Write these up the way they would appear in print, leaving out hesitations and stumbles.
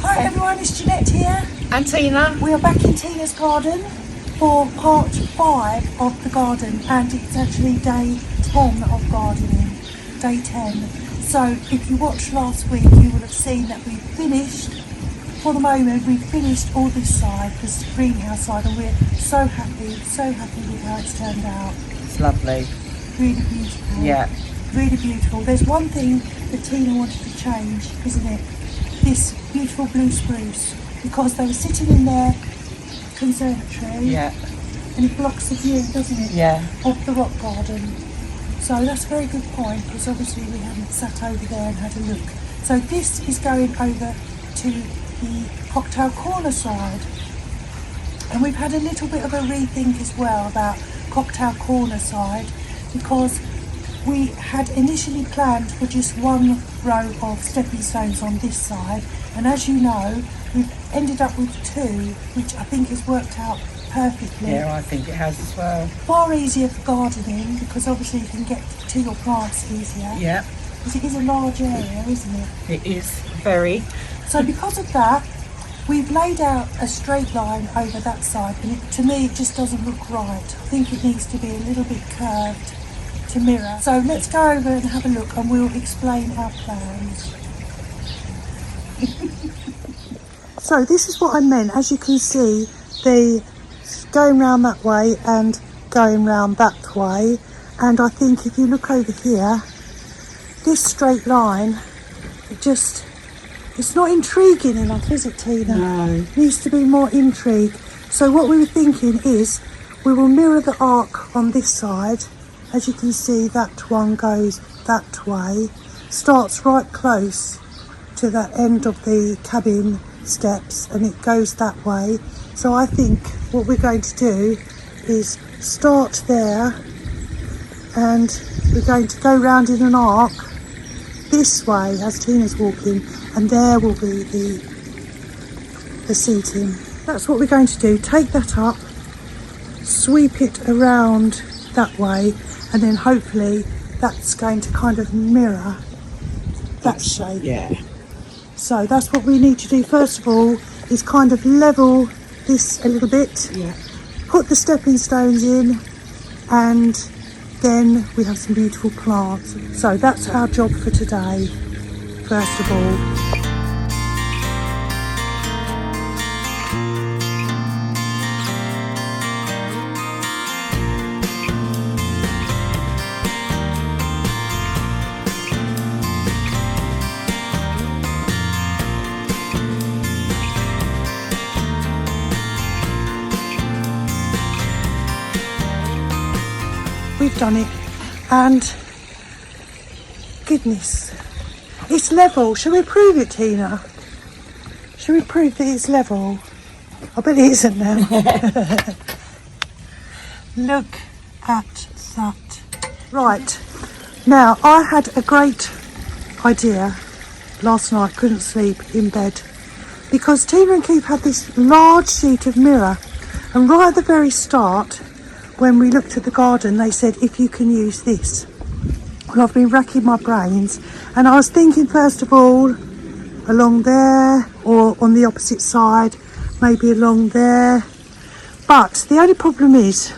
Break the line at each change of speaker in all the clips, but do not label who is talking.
Hi everyone, it's Jeanette here.
And Tina.
We are back in Tina's garden for part 5 of the garden, and it's actually day 10 of gardening. Day 10. So if you watched last week, you will have seen that we've finished, for the moment, we've finished all this side, this greenhouse side, and we're so happy with how it's turned out.
It's lovely.
Really beautiful.
Yeah.
Really beautiful. There's one thing that Tina wanted to change, isn't it? This beautiful blue spruce, because they were sitting in their conservatory.
Yeah.
And it blocks the view, doesn't it?
Yeah.
Of the rock garden. So that's a very good point, because obviously we haven't sat over there and had a look. So this is going over to the cocktail corner side. And we've had a little bit of a rethink as well about cocktail corner side, because we had initially planned for just one row of stepping stones on this side, and as you know, we've ended up with 2, which I think has worked out perfectly.
Yeah, I think it has as well.
Far easier for gardening, because obviously you can get to your plants easier.
Yeah.
Because it is a large area, isn't it?
It is very.
So because of that, we've laid out a straight line over that side, and to me it just doesn't look right. I think it needs to be a little bit curved to mirror. So let's go over and have a look, and we'll explain our plans. So this is what I meant. As you can see, the going round that way and going round that way, and I think if you look over here, this straight line, it's not intriguing enough, is it, Tina?
No.
It needs to be more intrigue. So what we were thinking is we will mirror the arc on this side. As you can see, that one goes that way, starts right close to that end of the cabin steps, and it goes that way. So I think what we're going to do is start there, and we're going to go round in an arc this way as Tina's walking, and there will be the seating. That's what we're going to do. Take that up, sweep it around that way, and then hopefully that's going to kind of mirror that shape.
Yeah.
So that's what we need to do first of all, is kind of level this a little bit.
Yeah.
Put the stepping stones in, and then we have some beautiful plants. So that's our job for today, first of all. We've done it, and goodness, it's level. Shall we prove it, Tina? Shall we prove that it's level? I bet it isn't now. Look at that. Right, now I had a great idea last night, couldn't sleep in bed, because Tina and Keith had this large sheet of mirror, and right at the very start, when we looked at the garden, they said, if you can use this. Well, I've been racking my brains, and I was thinking, first of all, along there, or on the opposite side, maybe along there. But the only problem is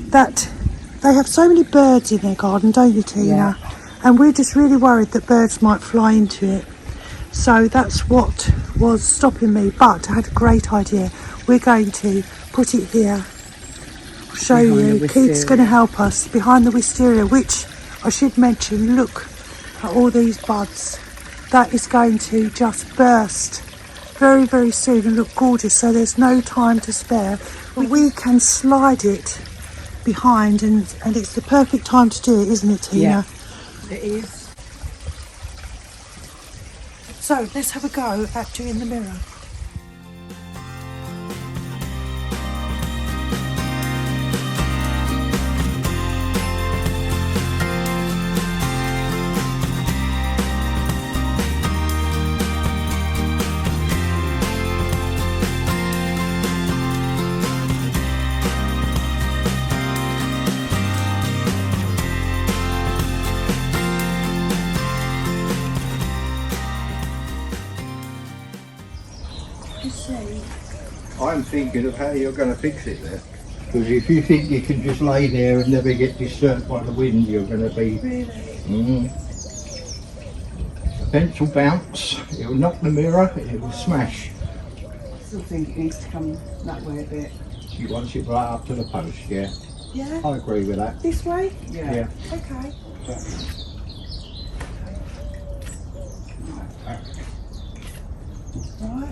that they have so many birds in their garden, don't you, Tina?
Yeah.
And we're just really worried that birds might fly into it. So that's what was stopping me. But I had a great idea. We're going to put it here. Show you. Keith's going to help us behind the wisteria, which I should mention, look at all these buds. That is going to just burst very, very soon and look gorgeous, so there's no time to spare. But we can slide it behind, and it's the perfect time to do it, isn't it, Tina?
Yeah, it is.
So let's have a go at doing the mirror. you see.
I'm thinking of how you're going to fix it there. Because if you think you can just lay there and never get disturbed by the wind, you're going to be...
Really?
The fence will bounce, it will knock the mirror, it will smash.
I still think it needs to come that way a bit.
She wants it right up to the post, yeah.
Yeah?
I agree with that.
This way?
Yeah.
Okay. Right.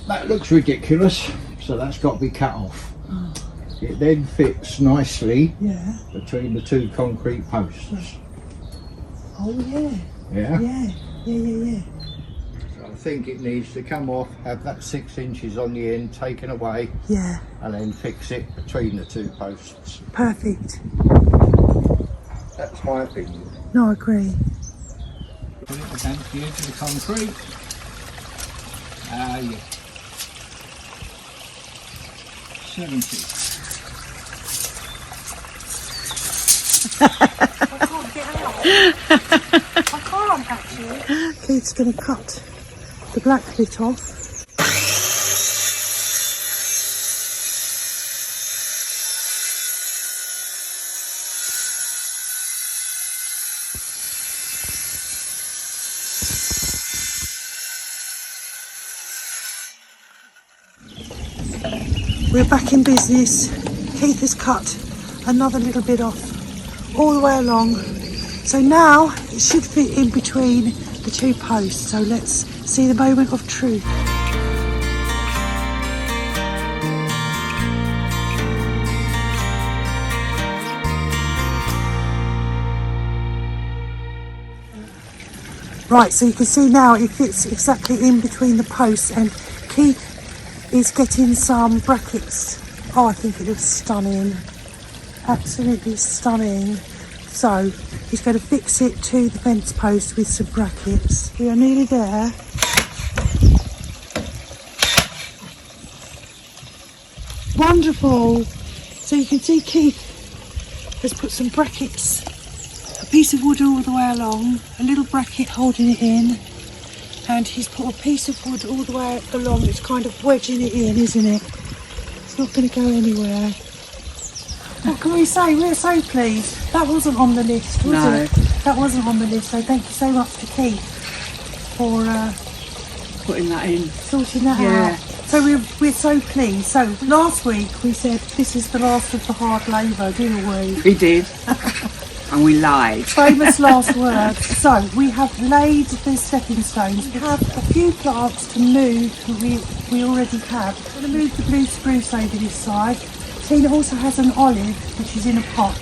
That looks ridiculous, so that's got to be cut off.
Oh.
It then fits nicely
Yeah.
between the two concrete posts.
Oh yeah.
Yeah?
Yeah.
So I think it needs to come off, have that 6 inches on the end taken away,
Yeah.
and then fix it between the two posts.
Perfect.
That's my opinion.
No, I agree.
Put it against the edge of the concrete. Ah, yeah. 70.
I can't get out. I can't actually. Keith's going to cut the black bit off. We're back in business. Keith has cut another little bit off all the way along. So now it should fit in between the two posts. So let's see the moment of truth. Right, so you can see now it fits exactly in between the posts, and Keith is getting some brackets. Oh, I think it looks stunning. Absolutely stunning. So he's going to fix it to the fence post with some brackets. We are nearly there. Wonderful. So you can see Keith has put some brackets, a piece of wood all the way along, a little bracket holding it in, and he's put a piece of wood all the way along. It's kind of wedging it in, isn't it? It's not going to go anywhere. What can we say? We're so pleased. That wasn't on the list, was it? That wasn't on the list. So thank you so much to Keith for
Putting that in.
sorting that out. So we're so pleased. So last week we said this is the last of the hard labour, didn't we?
We did. And we lied.
Famous last words. So we have laid the stepping stones. We have a few plants to move that we already have. I'm going to move the blue spruce over this side. Tina also has an olive which is in a pot.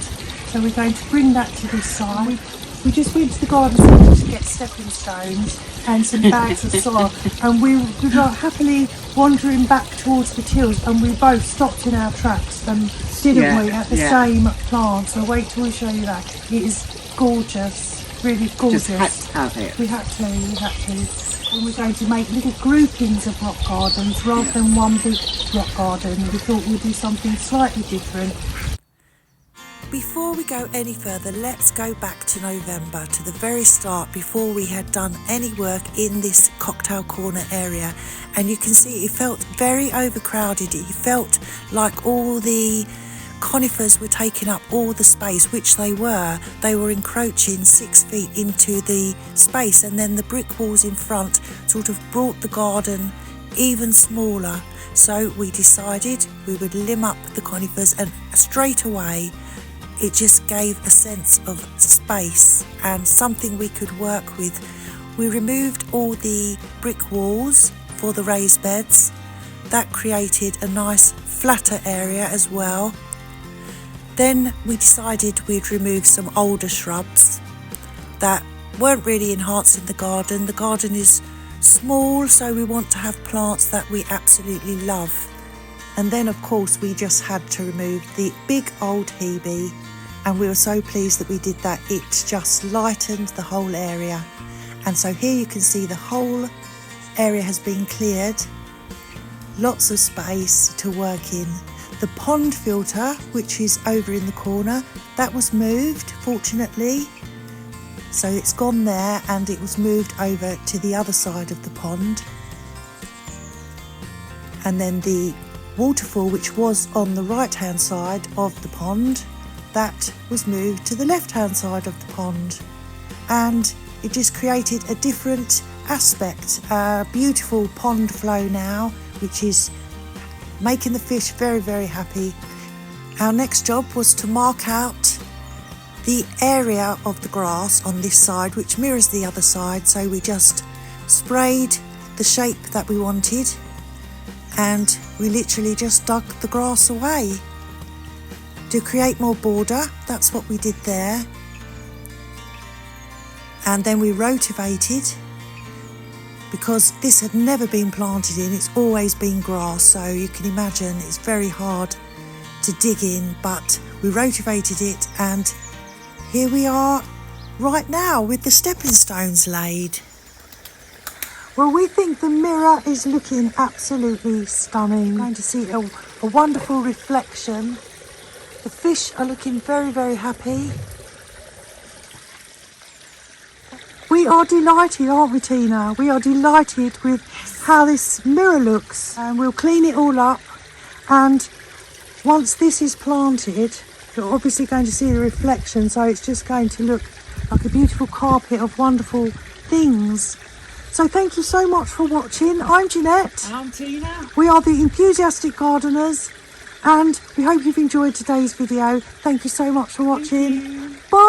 So we're going to bring that to this side. We just went to the garden centre to get stepping stones and some bags of soil, and we were happily wandering back towards the tills, and we both stopped in our tracks, didn't we, at the same plant. So wait till we show you that. It is gorgeous, really gorgeous.
Just had to have it.
We had to. And we're going to make little groupings of rock gardens rather than one big rock garden. We thought we'd do something slightly different. Before we go any further, let's go back to November, to the very start, before we had done any work in this cocktail corner area. And you can see it felt very overcrowded. It felt like all the conifers were taking up all the space, which they were. They were encroaching 6 feet into the space, and then the brick walls in front sort of brought the garden even smaller. So we decided we would limb up the conifers, and straight away it just gave a sense of space and something we could work with. We removed all the brick walls for the raised beds. That created a nice flatter area as well. Then we decided we'd remove some older shrubs that weren't really enhancing the garden. The garden is small, so we want to have plants that we absolutely love. And then of course we just had to remove the big old Hebe, and we were so pleased that we did that. It just lightened the whole area. And so here you can see the whole area has been cleared. Lots of space to work in. The pond filter, which is over in the corner, that was moved, fortunately. So it's gone there and it was moved over to the other side of the pond. And then the waterfall, which was on the right hand side of the pond, that was moved to the left hand side of the pond. And it just created a different aspect, a beautiful pond flow now, which is making the fish very, very happy. Our next job was to mark out the area of the grass on this side, which mirrors the other side. So we just sprayed the shape that we wanted and we literally just dug the grass away to create more border. That's what we did there. And then we rotivated, because this had never been planted in, it's always been grass, so you can imagine it's very hard to dig in, but we rotivated it and here we are right now with the stepping stones laid. Well, we think the mirror is looking absolutely stunning. Going to see a wonderful reflection. The fish are looking very, very happy. We are delighted, aren't we, Tina? We are delighted with how this mirror looks, and we'll clean it all up. And once this is planted, you're obviously going to see the reflection, so it's just going to look like a beautiful carpet of wonderful things. So thank you so much for watching. I'm Jeanette.
And I'm Tina.
We are the Enthusiastic Gardeners, and we hope you've enjoyed today's video. Thank you so much for watching. Bye.